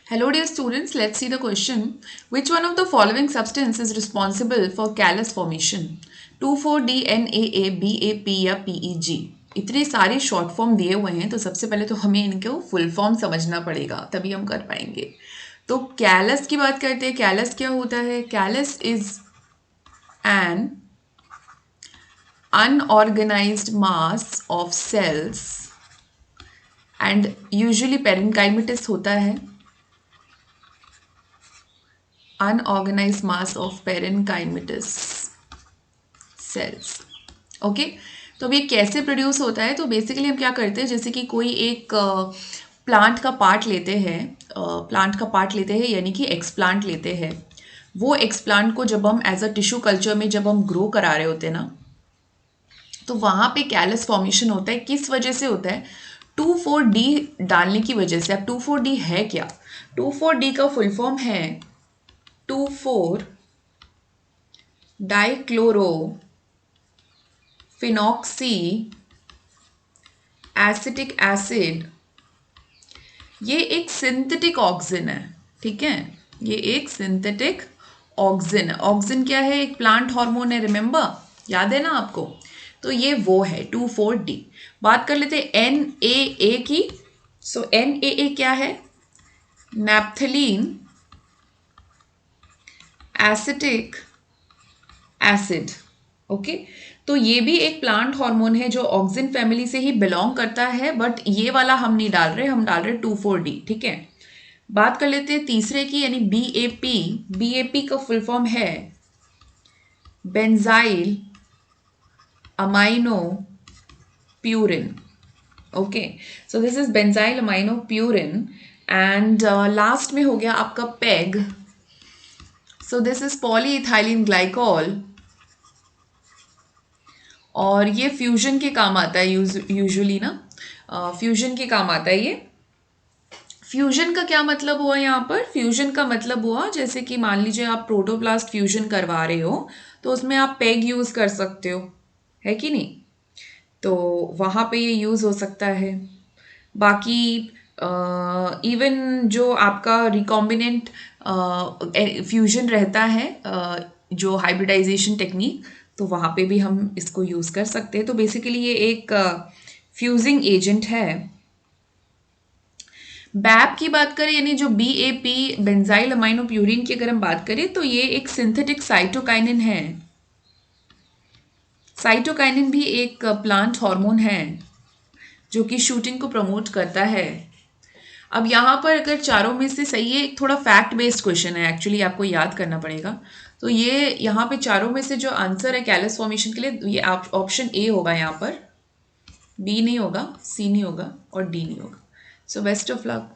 Hello dear students, let's see the question. Which one of the following substance is responsible for callus formation? 2,4-D, NAA, BAP या PEG? इतने सारे short form दिए हुए हैं तो सबसे पहले तो हमें इनको फुल फॉर्म समझना पड़ेगा तभी हम कर पाएंगे। तो कैलस की बात करते हैं। कैलस क्या होता है? Callus is an unorganized mass of cells and usually parenchymatous होता है। unorganized mass of parenchymatous cells। Okay, तो अब ये कैसे प्रोड्यूस होता है? तो बेसिकली हम क्या करते हैं, जैसे कि कोई एक प्लांट का पार्ट लेते हैं, यानी कि एक्सप्लांट लेते हैं। वो एक्सप्लांट को जब हम एज अ टिश्यू कल्चर में जब हम ग्रो करा रहे होते हैं ना, तो वहाँ पे कैलस फॉर्मेशन होता है। किस वजह से होता है? 2,4-D डालने की वजह से। अब 2,4-D है क्या? 2,4-D का फुल फॉर्म है 2,4-डाइक्लोरो फिनॉक्सी एसिटिक एसिड। ये एक सिंथेटिक ऑक्सिन है, ठीक है। ये एक सिंथेटिक ऑक्सिन है। ऑक्सिन क्या है? एक प्लांट हार्मोन है, रिमेंबर, याद है ना आपको? तो ये वो है 2,4-D। बात कर लेते हैं NAA की। सो NAA क्या है? Naphthalene acetic acid. ओके, तो ये भी एक प्लांट हार्मोन है जो ऑक्सिन फैमिली से ही बिलोंग करता है, बट ये वाला हम नहीं डाल रहे, हम डाल रहे 2,4-D, ठीक है। बात कर लेते हैं तीसरे की, यानी BAP। BAP का फुल फॉर्म है benzyl amino purine. Okay, so this is benzyl amino purine. And last में हो गया आपका peg. So this is polyethylene glycol, और ये फ्यूजन के काम आता है यूजुअली ना, फ्यूजन के काम आता है ये। फ्यूजन का क्या मतलब हुआ यहाँ पर? फ्यूजन का मतलब हुआ, जैसे कि मान लीजिए आप प्रोटोप्लास्ट फ्यूजन करवा रहे हो तो उसमें आप पेग यूज़ कर सकते हो, है कि नहीं? तो वहाँ पे ये यूज़ हो सकता है। बाकी इवन जो आपका रिकॉम्बिनेंट फ्यूजन रहता है, जो हाइब्रिडाइजेशन टेक्निक, तो वहाँ पे भी हम इसको यूज़ कर सकते हैं। तो बेसिकली ये एक फ्यूजिंग एजेंट है। बैप की बात करें, यानी जो BAP बेंजाइल अमाइनो प्यूरिन की अगर हम बात करें, तो ये एक सिंथेटिक साइटोकाइनिन है। साइटोकाइनिन भी एक प्लांट हार्मोन है जो कि शूटिंग को प्रमोट करता है। अब यहाँ पर अगर चारों में से सही है, एक थोड़ा फैक्ट बेस्ड क्वेश्चन है, एक्चुअली आपको याद करना पड़ेगा। तो ये यहाँ पे चारों में से जो आंसर है कैलस फॉर्मेशन के लिए, ये ऑप्शन A होगा यहाँ पर, B नहीं होगा, C नहीं होगा और D नहीं होगा। So best of luck.